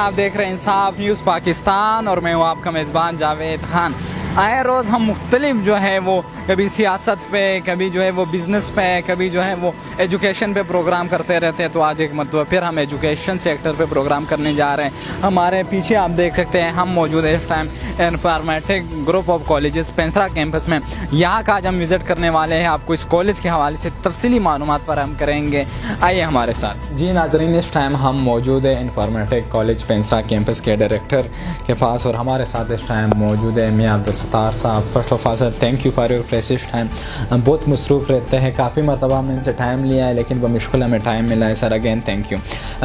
آپ دیکھ رہے ہیں انصاف نیوز پاکستان اور میں ہوں آپ کا میزبان جاوید خان. آئے روز ہم مختلف جو ہے وہ کبھی سیاست پہ، کبھی جو ہے وہ بزنس پہ، کبھی جو ہے وہ ایجوکیشن پہ پروگرام کرتے رہتے ہیں. تو آج ایک مرتبہ پھر ہم ایجوکیشن سیکٹر پہ پروگرام کرنے جا رہے ہیں. ہمارے پیچھے آپ دیکھ سکتے ہیں ہم موجود ہیں اس time informatic group of colleges Pansra campus میں. یہاں کا آج ہم وزٹ کرنے والے ہیں، آپ کو اس کالج کے حوالے سے تفصیلی معلومات فراہم کریں گے. آئیے ہمارے ساتھ. جی ناظرین، اس ٹائم ہم موجود ہیں انفارمیٹک کالج پینسرا کیمپس کے ڈائریکٹر کے پاس، اور ہمارے ساتھ اس ٹائم موجود ہے میاں عبدالستار صاحب. First of all sir, thank you for your precious time. ہم بہت مصروف رہتے ہیں، کافی مرتبہ ہم نے ان سے ٹائم لیا ہے لیکن بمشکل ہمیں ٹائم ملا ہے. Sir again thank you.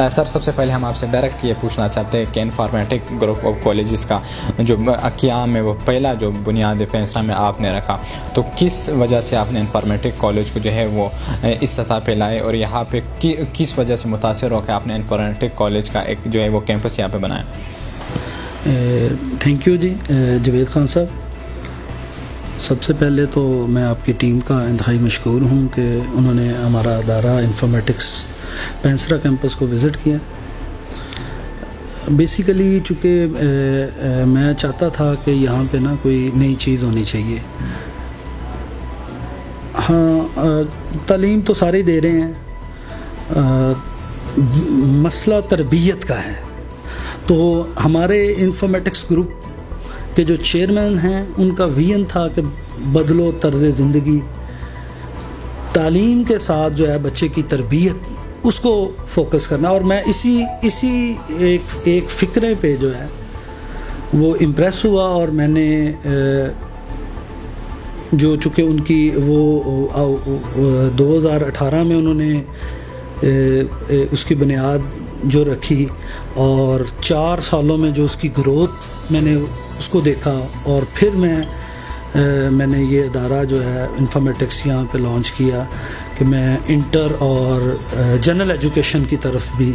Sir سب سے پہلے ہم آپ سے ڈائریکٹ یہ پوچھنا چاہتے ہیں کہ انفارمیٹک گروپ آف کالجز کا جو قیام میں وہ پہلا جو بنیاد پینسرا میں آپ نے رکھا، تو کس وجہ سے آپ نے انفارمیٹک کالج کو جو ہے وہ اس سطح پہ لائے، اور یہاں پہ کس وجہ سے متاثر ہو کے آپ نے انفارمیٹک کالج کا ایک جو ہے وہ کیمپس یہاں پہ بنایا؟ تھینک یو جی جاوید خان صاحب. سب سے پہلے تو میں آپ کی ٹیم کا انتہائی مشکور ہوں کہ انہوں نے ہمارا ادارہ انفارمیٹکس پینسرا کیمپس کو وزٹ کیا. بیسیکلی چونکہ میں چاہتا تھا کہ یہاں پہ نا کوئی نئی چیز ہونی چاہیے. ہاں، تعلیم تو سارے دے رہے ہیں، مسئلہ تربیت کا ہے. تو ہمارے انفارمیٹکس گروپ کے جو چیئرمین ہیں ان کا ویژن تھا کہ بدلو طرز زندگی، تعلیم کے ساتھ جو ہے بچے کی تربیت اس کو فوکس کرنا. اور میں اسی ایک فکرے پہ جو ہے وہ امپریس ہوا، اور میں نے جو چونکہ ان کی وہ 2018 میں انہوں نے اس کی بنیاد جو رکھی، اور 4 سالوں میں جو اس کی گروتھ میں نے اس کو دیکھا، اور پھر میں نے یہ ادارہ جو ہے انفارمیٹکس یہاں پہ لانچ کیا کہ میں انٹر اور جنرل ایجوکیشن کی طرف بھی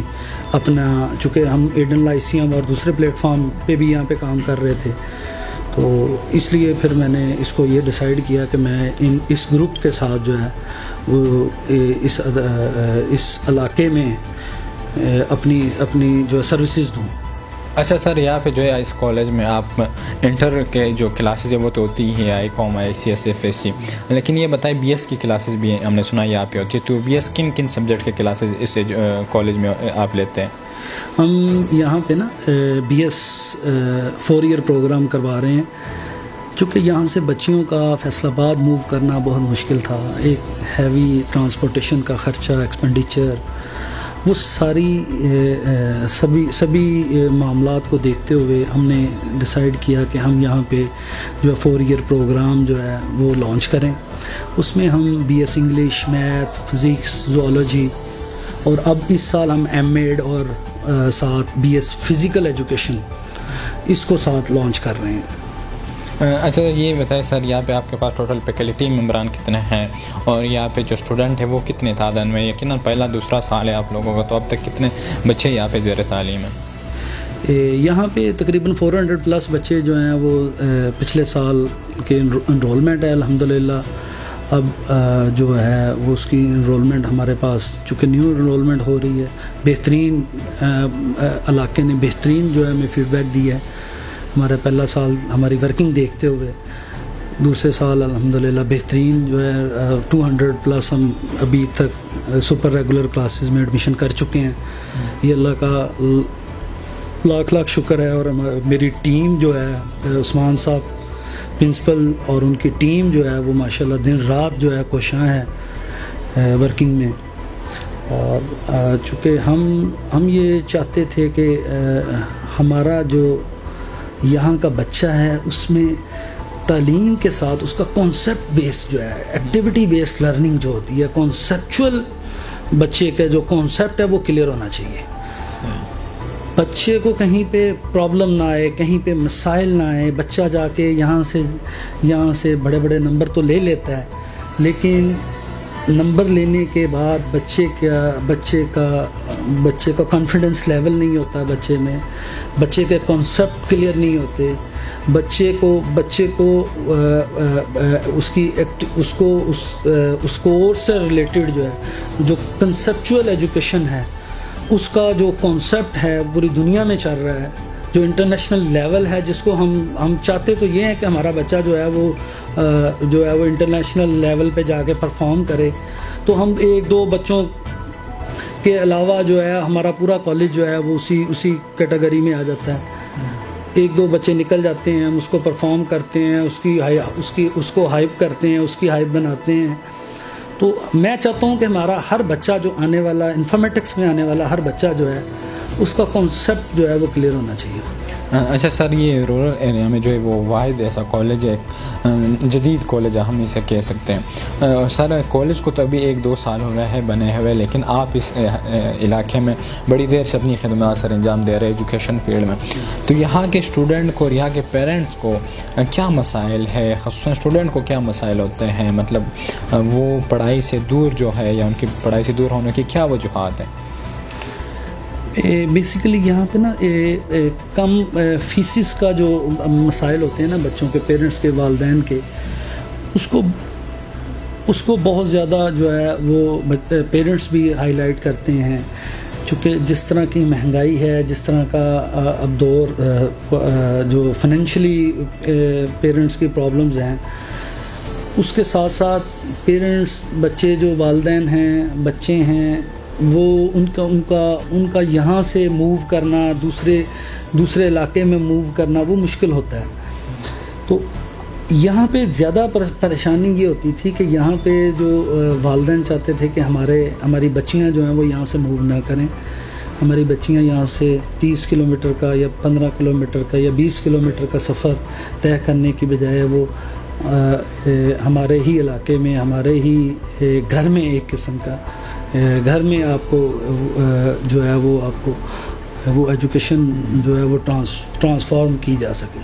اپنا، چونکہ ہم ایڈن لائسیم اور دوسرے پلیٹ فارم پہ بھی یہاں پہ کام کر رہے تھے، تو اس لیے پھر میں نے اس کو یہ ڈیسائیڈ کیا کہ میں اس گروپ کے ساتھ جو ہے وہ اس علاقے میں اپنی جو سروسز دوں. اچھا سر، یہاں پہ جو ہے اس کالج میں آپ انٹر کے جو کلاسز ہیں وہ تو ہوتی ہی I com, I C S, F S C, لیکن یہ بتائیں بی ایس کی کلاسز بھی ہم نے سنا یہاں پہ ہوتی ہے. تو بی ایس کن سبجیکٹ کے کلاسز اس کالج میں آپ لیتے ہیں؟ ہم یہاں پہ نا بی ایس 4 ایئر پروگرام کروا رہے ہیں. چونکہ یہاں سے بچیوں کا فیصل آباد موو کرنا بہت مشکل تھا، ایک ہیوی ٹرانسپورٹیشن کا خرچہ، ایکسپینڈیچر، وہ سبھی معاملات کو دیکھتے ہوئے ہم نے ڈیسائیڈ کیا کہ ہم یہاں پہ جو 4 ایئر پروگرام جو ہے وہ لانچ کریں. اس میں ہم B S English, math, physics, zoology, اور اب اس سال ہم ایم ایڈ اور ساتھ بی ایس فزیکل ایجوکیشن اس کو ساتھ لانچ کر رہے ہیں. اچھا یہ بتائیں سر، یہاں پہ آپ کے پاس ٹوٹل فیکلٹی ممبران کتنے ہیں، اور یہاں پہ جو اسٹوڈنٹ ہیں وہ کتنے تعداد میں؟ یقیناً پہلا دوسرا سال ہے آپ لوگوں کا، تو اب تک کتنے بچے یہاں پہ زیر تعلیم ہیں؟ یہاں پہ تقریباً 400+ بچے جو ہیں وہ پچھلے سال کے انرولمنٹ ہے الحمدللہ. اب جو ہے وہ اس کی انرولمنٹ ہمارے پاس چونکہ نیو انرولمنٹ ہو رہی ہے، بہترین علاقے نے بہترین جو ہے ہمیں فیڈ بیک دی ہے. ہمارا پہلا سال ہماری ورکنگ دیکھتے ہوئے دوسرے سال الحمدللہ بہترین جو ہے 200+ ہم ابھی تک سپر ریگولر کلاسز میں ایڈمیشن کر چکے ہیں. یہ اللہ کا لاکھ شکر ہے. اور میری ٹیم جو ہے عثمان صاحب پرنسپل اور ان کی ٹیم جو ہے وہ ماشاءاللہ دن رات جو ہے کوشاں ہے ورکنگ میں. اور چونکہ ہم یہ چاہتے تھے کہ ہمارا جو یہاں کا بچہ ہے اس میں تعلیم کے ساتھ اس کا کانسیپٹ بیس جو ہے، ایکٹیویٹی بیس لرننگ جو ہوتی ہے، کانسیپچول بچے کا جو کانسیپٹ ہے وہ کلیئر ہونا چاہیے. بچے کو کہیں پہ پرابلم نہ آئے، کہیں پہ مسائل نہ آئے. بچہ جا کے یہاں سے بڑے نمبر تو لے لیتا ہے، لیکن نمبر لینے کے بعد بچے کا کانفیڈنس لیول نہیں ہوتا بچے میں، بچے کے کانسیپٹ کلیئر نہیں ہوتے. بچے کو اس کورس سے ریلیٹڈ جو ہے جو کنسیپچول ایجوکیشن ہے اس کا جو کانسیپٹ ہے پوری دنیا میں چل رہا ہے, جو انٹرنیشنل لیول ہے, جس کو ہم چاہتے تو یہ ہے کہ ہمارا بچہ جو ہے وہ انٹرنیشنل لیول پہ جا کے پرفارم کرے. تو ہم ایک دو بچوں کے علاوہ جو ہے ہمارا پورا کالج جو ہے وہ اسی کیٹیگری میں آ جاتا ہے. ایک دو بچے نکل جاتے ہیں, ہم اس کو پرفارم کرتے ہیں, اس کو ہائپ کرتے ہیں, اس کی ہائپ بناتے ہیں. تو میں چاہتا ہوں کہ ہمارا ہر بچہ جو آنے والا انفارمیٹکس میں آنے والا ہر بچہ جو ہے اس کا کانسیپٹ جو ہے وہ کلیئر ہونا چاہیے. اچھا سر, یہ رورل ایریا میں جو ہے وہ واحد ایسا کالج ہے, جدید کالج ہے ہم اسے کہہ سکتے ہیں. سر کالج کو تو ابھی 1-2 سال ہو گئے ہیں بنے ہوئے, لیکن آپ اس علاقے میں بڑی دیر سے اپنی خدمات سر انجام دے رہے ہیں ایجوکیشن فیلڈ میں. تو یہاں کے اسٹوڈنٹ کو اور یہاں کے پیرنٹس کو کیا مسائل ہے, خصوصاً اسٹوڈنٹ کو کیا مسائل ہوتے ہیں, مطلب وہ پڑھائی سے دور جو ہے یا ان کی پڑھائی سے دور ہونے کی کیا وجوہات ہیں؟ بیسیکلی یہاں پہ نا کم فیسز کا جو مسائل ہوتے ہیں نا بچوں کے, پیرنٹس کے, والدین کے, اس کو بہت زیادہ جو ہے وہ پیرنٹس بھی ہائی لائٹ کرتے ہیں. چونکہ جس طرح کی مہنگائی ہے, جس طرح کا اب دور جو فائنینشلی پیرنٹس کی پرابلمز ہیں, اس کے ساتھ ساتھ پیرنٹس, بچے جو والدین ہیں, بچے ہیں, وہ ان کا یہاں سے موو کرنا, دوسرے علاقے میں موو کرنا وہ مشکل ہوتا ہے. تو یہاں پہ زیادہ پریشانی یہ ہوتی تھی کہ یہاں پہ جو والدین چاہتے تھے کہ ہماری بچیاں جو ہیں وہ یہاں سے موو نہ کریں. ہماری بچیاں یہاں سے 30 کلومیٹر کا یا 15 کلومیٹر کا یا 20 کلومیٹر کا سفر طے کرنے کی بجائے وہ ہمارے ہی علاقے میں, ہمارے ہی گھر میں, ایک قسم کا گھر میں آپ کو جو ہے وہ آپ کو وہ ایجوکیشن جو ہے وہ ٹرانسفارم کی جا سکے.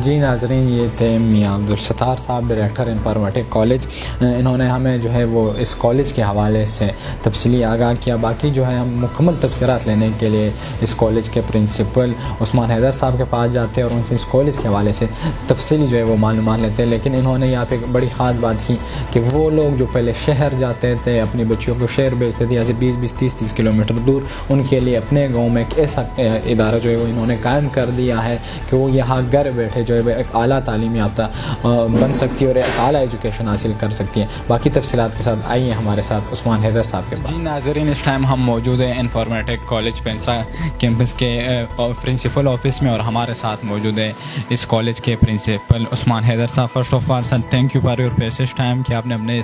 جی ناظرین, یہ تھے میاں عبدالستار صاحب, ڈائریکٹر انفارمیٹک کالج. انہوں نے ہمیں جو ہے وہ اس کالج کے حوالے سے تفصیلی آگاہ کیا. باقی جو ہے ہم مکمل تفصیلات لینے کے لیے اس کالج کے پرنسپل عثمان حیدر صاحب کے پاس جاتے ہیں اور ان سے اس کالج کے حوالے سے تفصیلی جو ہے وہ معلومات لیتے ہیں. لیکن انہوں نے یہاں پہ ایک بڑی خاص بات کی کہ وہ لوگ جو پہلے شہر جاتے تھے, اپنی بچیوں کو شہر بھیجتے تھے, یہاں سے 20-30 کلومیٹر دور, ان کے لیے اپنے گاؤں میں ایک ایسا ادارہ جو ہے وہ انہوں نے قائم کر دیا ہے کہ وہ یہاں گھر بیٹھے جو ہے ایک اعلیٰ تعلیم یافتہ بن سکتی ہے اور ایک اعلیٰ ایجوکیشن حاصل کر سکتی ہیں. باقی تفصیلات کے ساتھ آئیے ہمارے ساتھ عثمان حیدر صاحب کے پاس. جی ناظرین, اس ٹائم ہم موجود ہیں انفارمیٹک کالج پینسرا کیمپس کے پرنسپل آفس میں, اور ہمارے ساتھ موجود ہے اس کالج کے پرنسپل عثمان حیدر صاحب. First of all sir, thank you for your precious time کہ آپ نے اپنے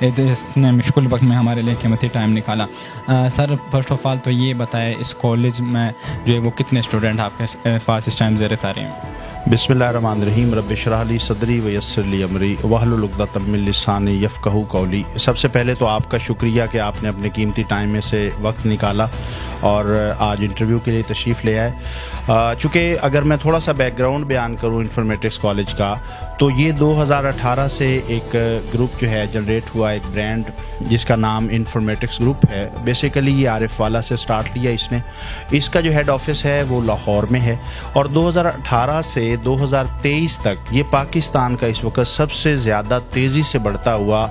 اتنے مشکل وقت میں ہمارے لیے قیمتی ٹائم نکالا. سر فرسٹ آف آل تو یہ بتائیں, اس کالج میں جو ہے وہ کتنے اسٹوڈنٹ آپ کے پاس اس ٹائم زیر تعلیم؟ بسم اللہ الرحمن الرحیم. رب اشرح لی صدری ویسر لی امری واحلل عقدۃ من لسانی یفقہوا قولی. سب سے پہلے تو آپ کا شکریہ کہ آپ نے اپنے قیمتی ٹائم میں سے وقت نکالا اور آج انٹرویو کے لیے تشریف لے آئے. چونکہ اگر میں تھوڑا سا بیک گراؤنڈ بیان کروں انفارمیٹکس کالج کا, تو یہ 2018 سے ایک گروپ جو ہے جنریٹ ہوا, ایک برانڈ جس کا نام انفارمیٹکس گروپ ہے. بیسیکلی یہ عارف والا سے سٹارٹ لیا اس نے. اس کا جو ہیڈ آفس ہے وہ لاہور میں ہے, اور 2018 سے 2023 تک یہ پاکستان کا اس وقت سب سے زیادہ تیزی سے بڑھتا ہوا,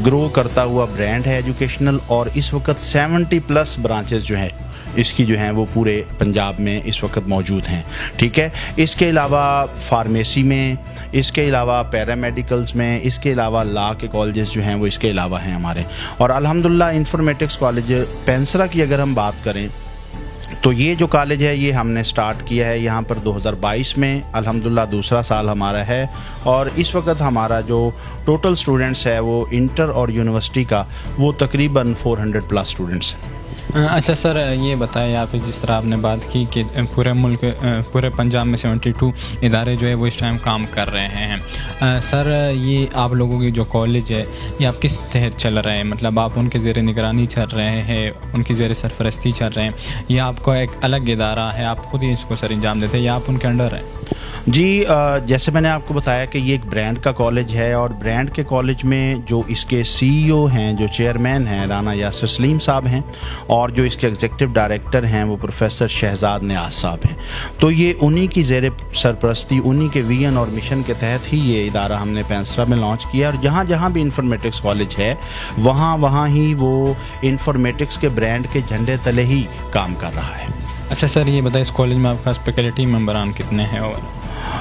گرو کرتا ہوا برانڈ ہے ایجوکیشنل. اور اس وقت 70+ برانچز جو ہیں اس کی جو ہیں وہ پورے پنجاب میں اس وقت موجود ہیں. ٹھیک ہے, اس کے علاوہ فارمیسی میں, اس کے علاوہ پیرامیڈیکلز میں, اس کے علاوہ لا کے کالجز جو ہیں وہ اس کے علاوہ ہیں ہمارے. اور الحمدللہ انفارمیٹکس کالج پینسرا کی اگر ہم بات کریں تو یہ جو کالج ہے یہ ہم نے سٹارٹ کیا ہے یہاں پر 2022 میں. الحمدللہ دوسرا سال ہمارا ہے, اور اس وقت ہمارا جو ٹوٹل سٹوڈنٹس ہے وہ انٹر اور یونیورسٹی کا وہ تقریباً 400+ سٹوڈنٹس ہیں. اچھا سر, یہ بتائیں آپ جس طرح آپ نے بات کی کہ پورے ملک, پورے پنجاب میں 72 ادارے جو ہے وہ اس ٹائم کام کر رہے ہیں. سر یہ آپ لوگوں کی جو کالج ہے یہ آپ کس تحت چل رہے ہیں؟ مطلب آپ ان کے زیر نگرانی چل رہے ہیں, ان کی زیر سرپرستی چل رہے ہیں, یا آپ کا ایک الگ ادارہ ہے, آپ خود ہی اس کو سر انجام دیتے ہیں, یا آپ ان کے انڈر ہیں؟ جی جیسے میں نے آپ کو بتایا کہ یہ ایک برانڈ کا کالج ہے اور برانڈ کے کالج میں جو اس کے سی ای او ہیں, جو چیئرمین ہیں رانا یاسر سلیم صاحب ہیں, اور جو اس کے ایگزیکٹو ڈائریکٹر ہیں وہ پروفیسر شہزاد نیاز صاحب ہیں. تو یہ انہی کی زیر سرپرستی, انہی کے ویژن اور مشن کے تحت ہی یہ ادارہ ہم نے پینسرا میں لانچ کیا, اور جہاں جہاں بھی انفارمیٹکس کالج ہے وہاں ہی وہ انفارمیٹکس کے برانڈ کے جھنڈے تلے ہی کام کر رہا ہے. اچھا سر, یہ بتائیں اس کالج میں آپ کا فیکلٹی ممبران کتنے ہیں؟ اور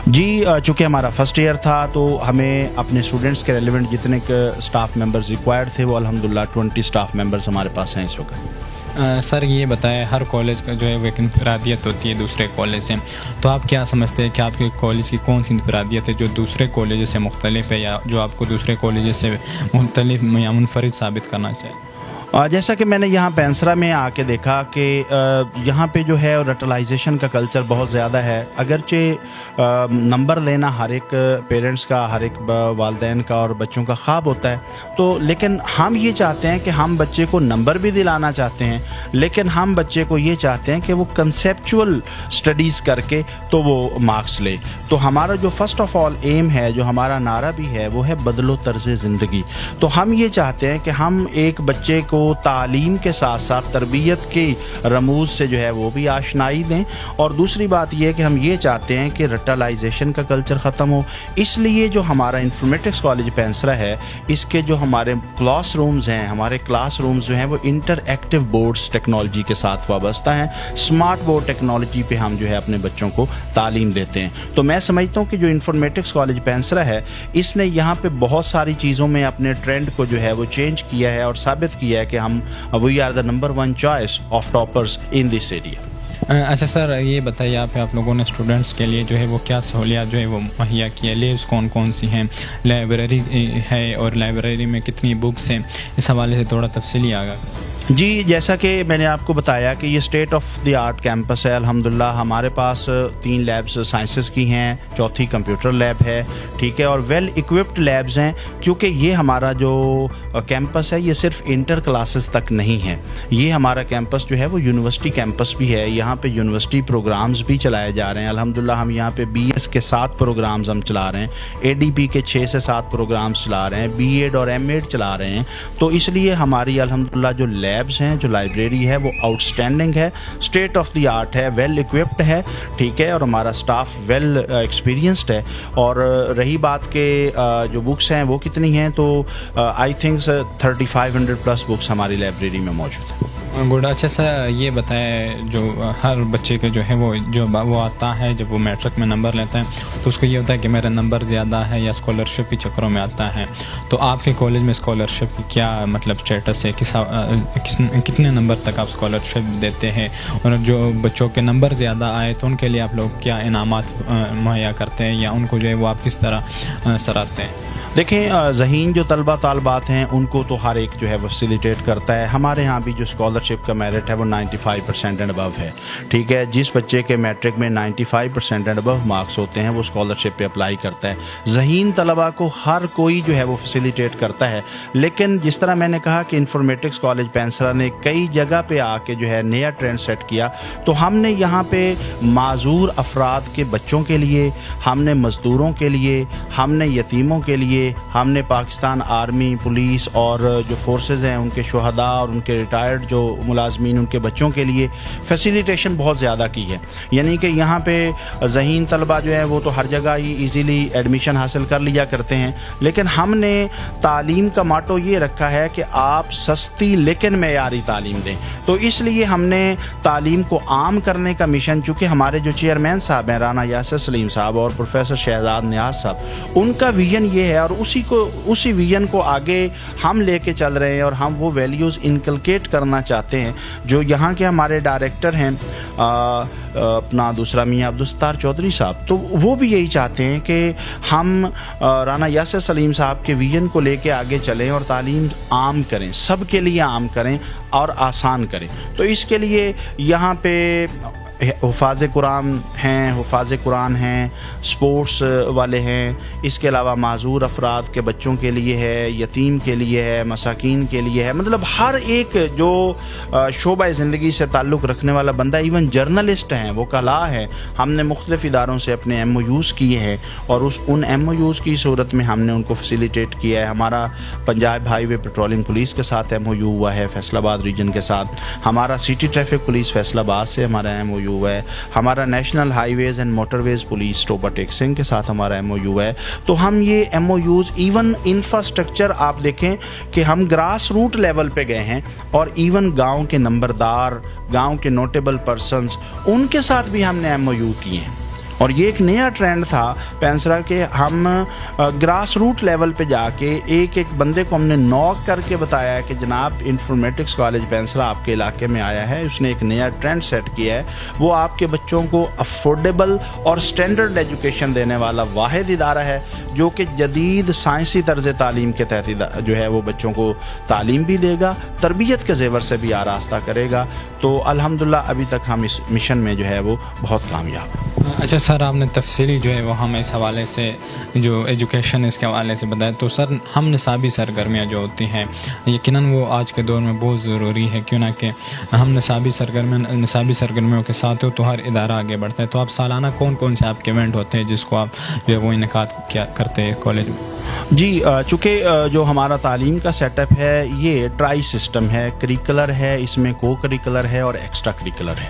جی چونکہ ہمارا فرسٹ ایئر تھا تو ہمیں اپنے اسٹوڈنٹس کے ریلیونٹ جتنے اسٹاف ممبرز ریکوائرڈ تھے وہ الحمدللہ 20 اسٹاف ممبرز ہمارے پاس ہیں اس وقت. سر یہ بتائیں, ہر کالج کا جو ہے وہ ایک انفرادیت ہوتی ہے دوسرے کالج سے, تو آپ کیا سمجھتے ہیں کہ آپ کے کالج کی کون سی انفرادیت ہے جو دوسرے کالج سے مختلف ہے, یا جو آپ کو دوسرے کالج سے مختلف یا منفرد ثابت کرنا چاہیے؟ جیسا کہ میں نے یہاں پینسرا میں آ کے دیکھا کہ یہاں پہ جو ہے رٹلائزیشن کا کلچر بہت زیادہ ہے. اگرچہ نمبر لینا ہر ایک پیرنٹس کا, ہر ایک والدین کا اور بچوں کا خواب ہوتا ہے, تو لیکن ہم یہ چاہتے ہیں کہ ہم بچے کو نمبر بھی دلانا چاہتے ہیں, لیکن ہم بچے کو یہ چاہتے ہیں کہ وہ کنسیپچول اسٹڈیز کر کے تو وہ مارکس لے. تو ہمارا جو فرسٹ آف آل ایم ہے, جو ہمارا نعرہ بھی ہے, وہ ہے بدلو طرز زندگی. تو ہم یہ چاہتے ہیں کہ ہم ایک بچے کو تعلیم کے ساتھ ساتھ تربیت کے رموز سے جو ہے وہ بھی آشنائی دیں, اور دوسری بات یہ ہے کہ ہم یہ چاہتے ہیں کہ رٹلائزیشن کا کلچر ختم ہو. اس لیے جو ہمارا انفارمیٹکس کالج پینسرا ہے, اس کے جو ہمارے کلاس رومز ہیں, ہمارے کلاس رومز جو ہیں وہ انٹر ایکٹیو بورڈز ٹیکنالوجی کے ساتھ وابستہ ہیں. اسمارٹ بورڈ ٹیکنالوجی پہ ہم جو ہے اپنے بچوں کو تعلیم دیتے ہیں. تو میں سمجھتا ہوں کہ جو انفارمیٹکس کالج پینسرا ہے, اس نے یہاں پہ بہت ساری چیزوں میں اپنے ٹرینڈ کو جو ہے وہ چینج کیا ہے اور ثابت کیا ہے کہ ہم we are the number 1 choice of toppers in this area. اچھا سر, یہ بتائیے آپ لوگوں نے اسٹوڈنٹس کے لیے جو ہے وہ کیا سہولیات جو ہے وہ مہیا کی ہے؟ لیبس کون سی ہیں, لائبریری ہے, اور لائبریری میں کتنی بکس ہیں, اس حوالے سے تھوڑا تفصیلی آگاہ. جی جیسا کہ میں نے آپ کو بتایا کہ یہ state of the art campus ہے. الحمدللہ ہمارے پاس 3 لیبس سائنسز کی ہیں, 4تھی کمپیوٹر لیب ہے, ٹھیک ہے, اور ویل اکوپڈ لیبز ہیں, کیونکہ یہ ہمارا جو کیمپس ہے یہ صرف انٹر کلاسز تک نہیں ہے. یہ ہمارا کیمپس جو ہے وہ یونیورسٹی کیمپس بھی ہے. یہاں پہ یونیورسٹی پروگرامز بھی چلائے جا رہے ہیں. الحمدللہ ہم یہاں پہ بی ایس کے 7 پروگرامز ہم چلا رہے ہیں, اے ڈی پی کے 6 سے 7 پروگرامز چلا رہے ہیں, بی ایڈ اور ایم ایڈ چلا رہے ہیں. تو اس لیے ہماری الحمدللہ جو لیبس ہیں, جو لائبریری ہے وہ آؤٹ اسٹینڈنگ ہے, اسٹیٹ آف دی آرٹ ہے, ویل اکوپڈ ہے, ٹھیک ہے, اور ہمارا اسٹاف ویل ایکسپیرینسڈ ہے. اور رہی بات کہ جو بکس ہیں وہ کتنی ہیں, تو آئی تھنک 3500+ بکس ہماری لائبریری میں موجود ہیں. گڈ. اچھا سر, یہ بتائیں, جو ہر بچے کے جو ہے وہ آتا ہے جب وہ میٹرک میں نمبر لیتا ہے تو اس کو یہ ہوتا ہے کہ میرا نمبر زیادہ ہے, یا اسکالرشپ کے چکروں میں آتا ہے. تو آپ کے کالج میں اسکالرشپ کی کیا مطلب اسٹیٹس ہے, کتنے نمبر تک آپ اسکالرشپ دیتے ہیں, اور جو بچوں کے نمبر زیادہ آئے تو ان کے لیے آپ لوگ کیا انعامات مہیا کرتے ہیں, یا ان کو جو ہے وہ آپ کس طرح سراہتے ہیں؟ دیکھیں, ذہین جو طلبہ طالبات ہیں ان کو تو ہر ایک جو ہے وہ فیسیلیٹیٹ کرتا ہے. ہمارے ہاں بھی جو اسکالرشپ کا میرٹ ہے وہ 95% اینڈ ابو ہے, ٹھیک ہے. جس بچے کے میٹرک میں 95% اینڈ ابو مارکس ہوتے ہیں وہ اسکالرشپ پہ اپلائی کرتا ہے. ذہین طلبہ کو ہر کوئی جو ہے وہ فیسیلیٹیٹ کرتا ہے. لیکن جس طرح میں نے کہا کہ انفارمیٹکس کالج پینسرا نے کئی جگہ پہ آ کے جو ہے نیا ٹرینڈ سیٹ کیا, تو ہم نے یہاں پہ معذور افراد کے بچوں کے لیے, ہم نے مزدوروں کے لیے, ہم نے یتیموں کے لیے, ہم نے پاکستان آرمی, پولیس اور جو فورسز ہیں ان کے شہداء اور ان کے ریٹائرڈ جو ملازمین ان کے بچوں کے لیے فیسیلیٹیشن بہت زیادہ کی ہے. یعنی کہ یہاں پہ ذہین طلبہ جو ہے وہ تو ہر جگہ ہی ایزیلی ایڈمیشن حاصل کر لیا کرتے ہیں, لیکن ہم نے تعلیم کا ماٹو یہ رکھا ہے کہ آپ سستی لیکن معیاری تعلیم دیں. تو اس لیے ہم نے تعلیم کو عام کرنے کا مشن, چونکہ ہمارے جو چیئرمین صاحب ہیں رانا یاسر سلیم صاحب اور پروفیسر شہزاد نیاز صاحب, ان کا ویژن یہ ہے, اور اسی ویژن کو آگے ہم لے کے چل رہے ہیں, اور ہم وہ ویلیوز انکلکیٹ کرنا چاہتے ہیں جو یہاں کے ہمارے ڈائریکٹر ہیں اپنا دوسرا میاں عبدالستار چودھری صاحب, تو وہ بھی یہی چاہتے ہیں کہ ہم رانا یاسر سلیم صاحب کے ویژن کو لے کے آگے چلیں اور تعلیم عام کریں, سب کے لیے عام کریں اور آسان کریں. تو اس کے لیے یہاں پہ حفاظ قرآن ہیں، حفاظ قرآن ہیں، سپورٹس والے ہیں، اس کے علاوہ معذور افراد کے بچوں کے لیے ہے، یتیم کے لیے ہے، مساکین کے لیے ہے، مطلب ہر ایک جو شعبہ زندگی سے تعلق رکھنے والا بندہ، ایون جرنلسٹ ہیں، وہ کلا ہے، ہم نے مختلف اداروں سے اپنے ایم او یوز کیے ہیں اور ان ایم او یوز کی صورت میں ہم نے ان کو فیسیلیٹیٹ کیا ہے. ہمارا پنجاب ہائی وے پیٹرولنگ پولیس کے ساتھ ایم او یو ہوا ہے فیصل آباد ریجن کے ساتھ، ہمارا سٹی ٹریفک پولیس فیصل آباد سے ہمارا ایم او یو ہوا ہے، ہمارا national highways and motorways police Toba Tek Singh کے ساتھ ہمارا ایم او یو ہے. تو ہم یہ M O Us even infrastructure آپ دیکھیں کہ ہم گراس روٹ لیول پہ گئے ہیں اور ایون گاؤں کے نمبردار، گاؤں کے نوٹیبل پرسنز، ان کے ساتھ بھی ہم نے ایم او یو کیے ہیں. اور یہ ایک نیا ٹرینڈ تھا پینسرا کہ ہم گراس روٹ لیول پہ جا کے ایک بندے کو ہم نے نوک کر کے بتایا ہے کہ جناب انفارمیٹکس کالج پینسرا آپ کے علاقے میں آیا ہے، اس نے ایک نیا ٹرینڈ سیٹ کیا ہے، وہ آپ کے بچوں کو افورڈیبل اور سٹینڈرڈ ایجوکیشن دینے والا واحد ادارہ ہے جو کہ جدید سائنسی طرز تعلیم کے تحت جو ہے وہ بچوں کو تعلیم بھی دے گا، تربیت کے زیور سے بھی آراستہ کرے گا. تو الحمدللہ ابھی تک ہم اس مشن میں جو ہے وہ بہت کامیاب ہیں. اچھا سر، آپ نے تفصیلی جو ہے وہ ہمیں اس حوالے سے جو ایجوکیشن اس کے حوالے سے بتایا. تو سر ہم نصابی سرگرمیاں جو ہوتی ہیں یقیناً وہ آج کے دور میں بہت ضروری ہے، کیوں نہ کہ ہم نصابی سرگرمیوں کے ساتھ ہو تو ہر ادارہ آگے بڑھتا ہے. تو آپ سالانہ کون سے آپ کے ایونٹ ہوتے ہیں جس کو آپ جو ہے وہ انعقاد کیا کرتے ہیں کالج میں؟ جی چونکہ جو ہمارا تعلیم کا سیٹ اپ ہے یہ ٹرائی سسٹم ہے، کریکولر ہے، اس میں کو کریکولر ہے اور ایکسٹرا کریکولر ہے.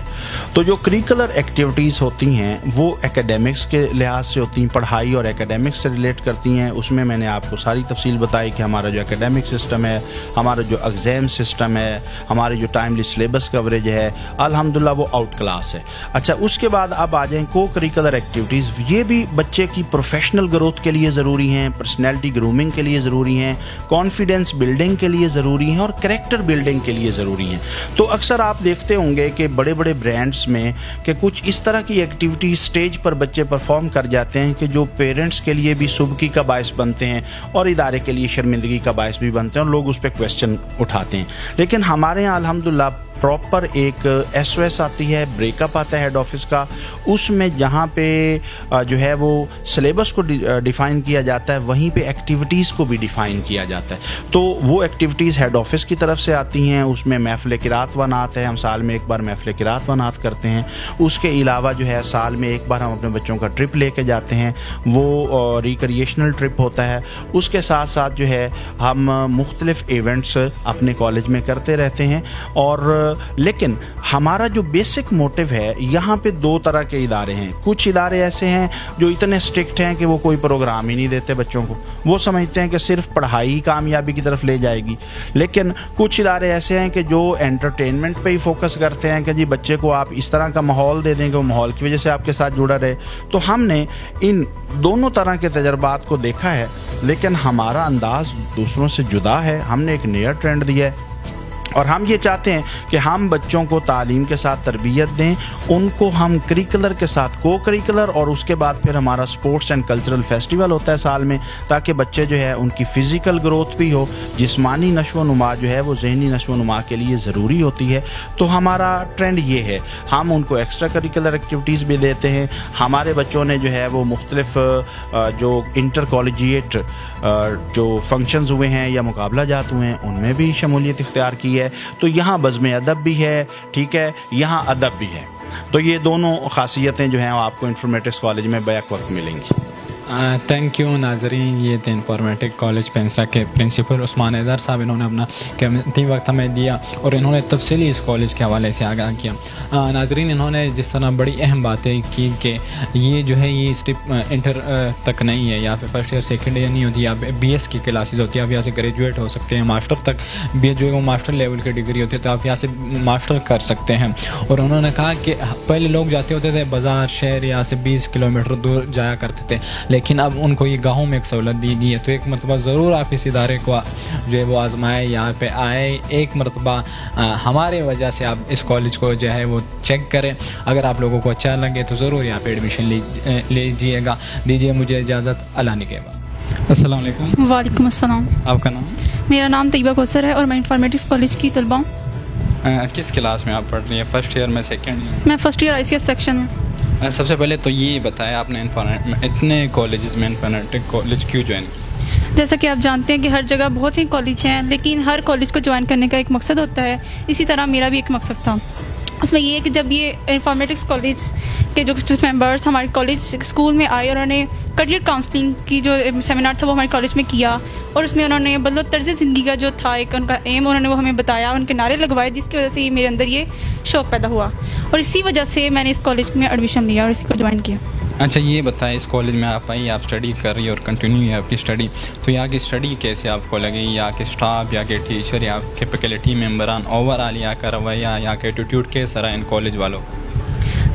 تو جو کریکولر ایکٹیویٹیز ہوتی ہیں وہ ایکیڈیمکس کے لحاظ سے ہوتی ہیں، پڑھائی اور ایکیڈیمکس سے ریلیٹ کرتی ہیں. اس میں نے آپ کو ساری تفصیل بتائی کہ ہمارا جو ایکیڈیمک سسٹم ہے، ہمارا جو ایگزام سسٹم ہے، ہماری جو ٹائملی سلیبس کوریج ہے، الحمدللہ وہ آؤٹ کلاس ہے. اچھا اس کے بعد اب آ جائیں کو کریکولر ایکٹیویٹیز. یہ بھی بچے کی پروفیشنل گروتھ کے لیے ضروری ہیں، پرسنالٹی گرومنگ کے لیے ضروری ہیں، کانفیڈنس بلڈنگ کے لیے ضروری ہیں اور کریکٹر بلڈنگ کے لیے ضروری ہیں. تو اکثر آپ دیکھتے ہوں گے کہ بڑے بڑے برانڈز میں کہ کچھ اس طرح کی ایکٹیویٹی اسٹیج پر بچے پرفارم کر جاتے ہیں کہ جو پیرنٹس کے لیے بھی سبکی کا باعث بنتے ہیں اور ادارے کے لیے شرمندگی کا باعث بھی بنتے ہیں اور لوگ اس پہ کویسچن اٹھاتے ہیں. لیکن ہمارے یہاں الحمدللہ پراپر ایک ایس او ایس آتی ہے، بریک اپ آتا ہے ہیڈ آفس کا، اس میں جہاں پہ جو ہے وہ سلیبس کو ڈیفائن کیا جاتا ہے وہیں پہ ایکٹیویٹیز کو بھی ڈیفائن کیا جاتا ہے. تو وہ ایکٹیویٹیز ہیڈ آفس کی طرف سے آتی ہیں. اس میں محفل قرات و نعت ہے، ہم سال میں ایک بار محفل قرات و نعت کرتے ہیں. اس کے علاوہ جو ہے سال میں ایک بار ہم اپنے بچوں کا ٹرپ لے کے جاتے ہیں، وہ ریکریشنل ٹرپ ہوتا ہے. اس کے ساتھ ساتھ جو ہے ہم مختلف ایونٹس اپنے کالج میں کرتے رہتے ہیں. اور لیکن ہمارا جو بیسک موٹیو ہے، یہاں پہ دو طرح کے ادارے ہیں. کچھ ادارے ایسے ہیں جو اتنے اسٹرکٹ ہیں کہ وہ کوئی پروگرام ہی نہیں دیتے بچوں کو، وہ سمجھتے ہیں کہ صرف پڑھائی کامیابی کی طرف لے جائے گی. لیکن کچھ ادارے ایسے ہیں کہ جو انٹرٹینمنٹ پہ ہی فوکس کرتے ہیں کہ جی بچے کو آپ اس طرح کا ماحول دے دیں کہ وہ ماحول کی وجہ سے آپ کے ساتھ جڑا رہے. تو ہم نے ان دونوں طرح کے تجربات کو دیکھا ہے، لیکن ہمارا انداز دوسروں سے جدا ہے. ہم نے ایک نیا ٹرینڈ دیا ہے اور ہم یہ چاہتے ہیں کہ ہم بچوں کو تعلیم کے ساتھ تربیت دیں، ان کو ہم کریکولر کے ساتھ کو کریکولر، اور اس کے بعد پھر ہمارا سپورٹس اینڈ کلچرل فیسٹیول ہوتا ہے سال میں، تاکہ بچے جو ہے ان کی فزیکل گروتھ بھی ہو، جسمانی نشو و نما جو ہے وہ ذہنی نشو و نما کے لیے ضروری ہوتی ہے. تو ہمارا ٹرینڈ یہ ہے، ہم ان کو ایکسٹرا کریکولر ایکٹیویٹیز بھی دیتے ہیں. ہمارے بچوں نے جو ہے وہ مختلف جو انٹر کالجیٹ جو فنکشنز ہوئے ہیں یا مقابلہ جات ہوئے ہیں ان میں بھی شمولیت اختیار کی ہے. تو یہاں بزم ادب بھی ہے، ٹھیک ہے، یہاں ادب بھی ہے. تو یہ دونوں خاصیتیں جو ہیں آپ کو انفارمیٹکس کالج میں بیک وقت ملیں گی. تھینک یو ناظرین. یہ تھے انفارمیٹک کالج پینسرا کے پرنسپل عثمان حیدر صاحب. انہوں نے اپنا قیمتی وقت ہمیں دیا اور انہوں نے تفصیلی اس کالج کے حوالے سے آگاہ کیا. ناظرین انہوں نے جس طرح بڑی اہم باتیں کی کہ یہ جو ہے یہ صرف انٹر تک نہیں ہے، یا پھر فرسٹ ایئر سیکنڈ ایئر نہیں ہوتی، یا بی ایس کی کلاسز ہوتی ہے، آپ یہاں سے گریجویٹ ہو سکتے ہیں، ماسٹر تک بھی جو ہے وہ ماسٹر لیول کی ڈگری ہوتی ہے تو آپ یہاں سے ماسٹر کر سکتے ہیں. اور انہوں نے کہا کہ پہلے لوگ جاتے ہوتے تھے بازار شہر یہاں سے 20 کلومیٹر دور جایا کرتے تھے، لیکن اب ان کو یہ گاؤں میں ایک سہولت دی گئی ہے. تو ایک مرتبہ ضرور آپ اس ادارے کو جو ہے وہ آزمائے، یہاں پہ آئے، ایک مرتبہ ہمارے وجہ سے آپ اس کالج کو جو ہے وہ چیک کریں. اگر آپ لوگوں کو اچھا لگے تو ضرور یہاں پہ ایڈمیشن لیجیے گا. دیجیے مجھے اجازت. اللہ نے کے بعد السلام علیکم. وعلیکم السلام. آپ کا نام؟ میرا نام طیبہ کوثر ہے اور میں انفارمیٹکس کالج کی طلبہ ہوں. کس کلاس میں آپ پڑھ رہی ہیں؟ فرسٹ ایئر میں، سیکنڈ ایئر میں فرسٹ ایئر ICS سیکشن میں. سب سے پہلے تو یہ بتایا آپ نے اتنے کالجز میں انفارمیٹک کالج کیوں جوائن کیا؟ جیسا کہ آپ جانتے ہیں کہ ہر جگہ بہت سی کالج ہیں، لیکن ہر کالج کو جوائن کرنے کا ایک مقصد ہوتا ہے. اسی طرح میرا بھی ایک مقصد تھا. اس میں یہ ہے کہ جب یہ انفارمیٹکس کالج کے جو ممبرس ہمارے کالج اسکول میں آئے اور انہوں نے کریئر کاؤنسلنگ کی جو سیمینار تھا وہ ہمارے کالج میں کیا، اور اس میں انہوں نے بدل و طرز زندگی کا جو تھا ایک ان کا ایم انہوں نے وہ ہمیں بتایا، ان کے نعرے لگوائے، جس کی وجہ سے میرے اندر یہ شوق پیدا ہوا، اور اسی وجہ سے میں نے اس کالج میں ایڈمیشن لیا اور اسی کو جوائن کیا. اچھا یہ بتائیں، اس کالج میں آپ آئی، آپ اسٹڈی کر رہی اور کنٹینیو ہے آپ کی اسٹڈی، تو یہاں کی اسٹڈی کیسے آپ کو لگی؟ یہاں کے اسٹاف، یہاں کے ٹیچر، یا کے فیکلٹی ممبران، اوور آل یہاں کا رویہ، یہاں کا ایٹیٹیوڈ کیسا رہا ان کالج والوں کا؟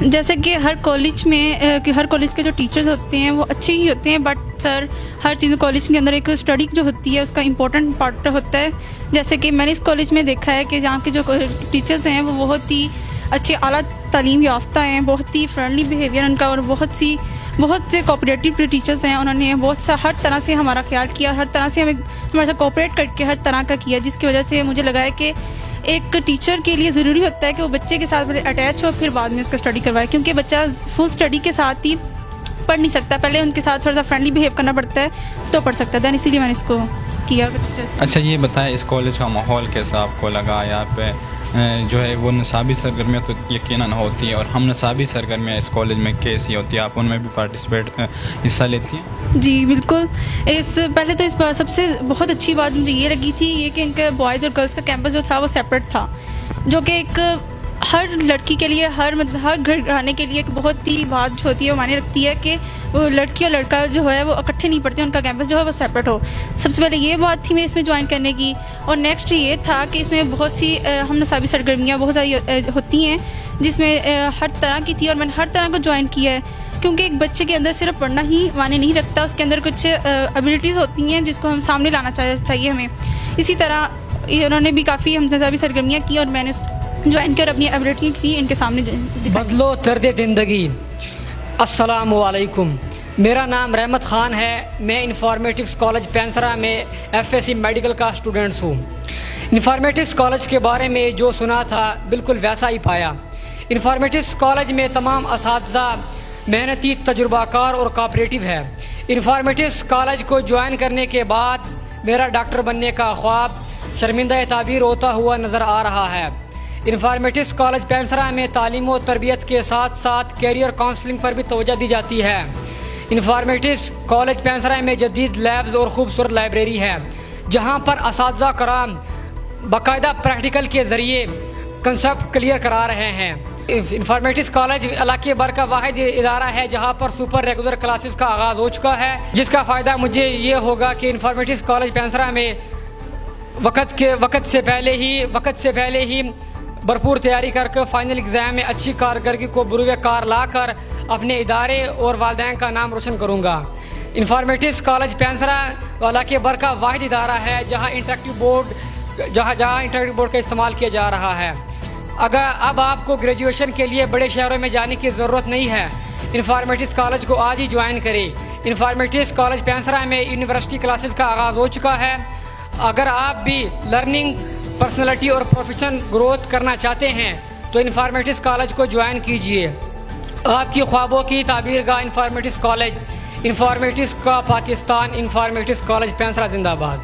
جیسے کہ ہر کالج کے جو ٹیچرز ہوتے ہیں وہ اچھے ہی ہوتے ہیں، بٹ سر ہر چیز کالج کے اندر ایک اسٹڈی جو ہوتی ہے اس کا امپورٹنٹ پارٹ ہوتا ہے. جیسے کہ میں نے اس کالج میں دیکھا ہے کہ جہاں کے جو ٹیچرز ہیں وہ بہت ہی اچھے اعلیٰ تعلیم یافتہ ہیں، بہت ہی فرینڈلی بیہیویئر ان کا، اور بہت سے کوآپریٹو ٹیچرز ہیں. انہوں نے ہر طرح سے ہمارا خیال کیا، ہر طرح سے ہمارے ساتھ کوآپریٹ کر کے ہر طرح کا کیا، جس کی وجہ سے مجھے لگا ہے کہ ایک ٹیچر کے لیے ضروری ہوتا ہے کہ وہ بچے کے ساتھ اٹیچ ہو، پھر بعد میں اس کا اسٹڈی کروائے، کیونکہ بچہ فل اسٹڈی کے ساتھ ہی پڑھ نہیں سکتا، پہلے ان کے ساتھ تھوڑا سا فرینڈلی بیہیو کرنا پڑتا ہے تو پڑھ سکتا ہے. دین اسی لیے میں نے اس کو کیا. اچھا یہ بتائیں، اس کالج کا ماحول کیسا آپ کو لگا؟ یہاں پہ جو ہے وہ نصابی سرگرمیاں تو یقیناً ہوتی ہیں، اور ہم نصابی سرگرمیاں اس کالج میں کیسی ہوتی ہیں؟ آپ ان میں بھی پارٹیسپیٹ حصہ لیتی ہیں؟ جی بالکل. پہلے تو اس بار سب سے بہت اچھی بات مجھے یہ لگی تھی یہ کہ ان کے بوائز اور گرلس کا کیمپس جو تھا وہ سیپریٹ تھا، جو کہ ایک ہر لڑکی کے لیے، ہر گھر گھرانے کے لیے ایک بہت ہی بات جو ہوتی ہے وہ معنی رکھتی ہے کہ وہ لڑکی اور لڑکا جو ہے وہ اکٹھے نہیں پڑھتے، ان کا کیمپس جو ہے وہ سیپریٹ ہو. سب سے پہلے یہ بات تھی میرے اس میں جوائن کرنے کی. اور نیکسٹ یہ تھا کہ اس میں بہت سی ہم نصابی سرگرمیاں بہت ساری ہوتی ہیں جس میں ہر طرح کی تھی، اور میں نے ہر طرح کو جوائن کیا ہے، کیونکہ ایک بچے کے اندر صرف پڑھنا ہی معنی نہیں رکھتا، اس کے اندر کچھ ایبلٹیز ہوتی ہیں جس کو ہم سامنے لانا چاہیے ہمیں. اسی طرح انہوں نے بھی کافی ہم نصابی سرگرمیاں کی اور میں نے جوائن کر اپنی ایبلٹی تھی ان کے سامنے بدلو طرز زندگی. السلام علیکم، میرا نام رحمت خان ہے. میں انفارمیٹکس کالج پینسرا میں FSc میڈیکل کا اسٹوڈنٹس ہوں. انفارمیٹکس کالج کے بارے میں جو سنا تھا بالکل ویسا ہی پایا. انفارمیٹکس کالج میں تمام اساتذہ محنتی، تجربہ کار اور کوآپریٹو ہے. انفارمیٹکس کالج کو جوائن کرنے کے بعد میرا ڈاکٹر بننے کا خواب شرمندہ تعبیر ہوتا ہوا نظر آ رہا ہے. انفارمیٹکس کالج پینسرا میں تعلیم و تربیت کے ساتھ ساتھ کیریئر کاؤنسلنگ پر بھی توجہ دی جاتی ہے. انفارمیٹکس کالج پینسرا میں جدید لیبز اور خوبصورت لائبریری ہے جہاں پر اساتذہ کرام باقاعدہ پریکٹیکل کے ذریعے کنسیپٹ کلیئر کرا رہے ہیں. انفارمیٹکس کالج علاقے بھر کا واحد ادارہ ہے جہاں پر سپر ریگولر کلاسز کا آغاز ہو چکا ہے، جس کا فائدہ مجھے یہ ہوگا کہ انفارمیٹکس کالج پینسرا میں وقت سے پہلے ہی بھرپور تیاری کر کے فائنل ایگزام میں اچھی کارکردگی کو بروئے کار لا کر اپنے ادارے اور والدین کا نام روشن کروں گا. انفارمیٹکس کالج پینسرا علاقے بھر کا واحد ادارہ ہے جہاں انٹریکٹیو بورڈ کا استعمال کیا جا رہا ہے. اب آپ کو گریجویشن کے لیے بڑے شہروں میں جانے کی ضرورت نہیں ہے. انفارمیٹکس کالج کو آج ہی جوائن کریں. انفارمیٹکس کالج پینسرا میں یونیورسٹی کلاسز کا آغاز ہو چکا ہے. اگر آپ بھی لرننگ، پرسنالٹی اور پروفیشن گروتھ کرنا چاہتے ہیں تو انفارمیٹکس کالج کو جوائن کیجیے. آپ کی خوابوں کی تعبیر گاہ انفارمیٹکس کالج، انفارمیٹکس کا پاکستان. انفارمیٹکس کالج پینسرا زندہ باد.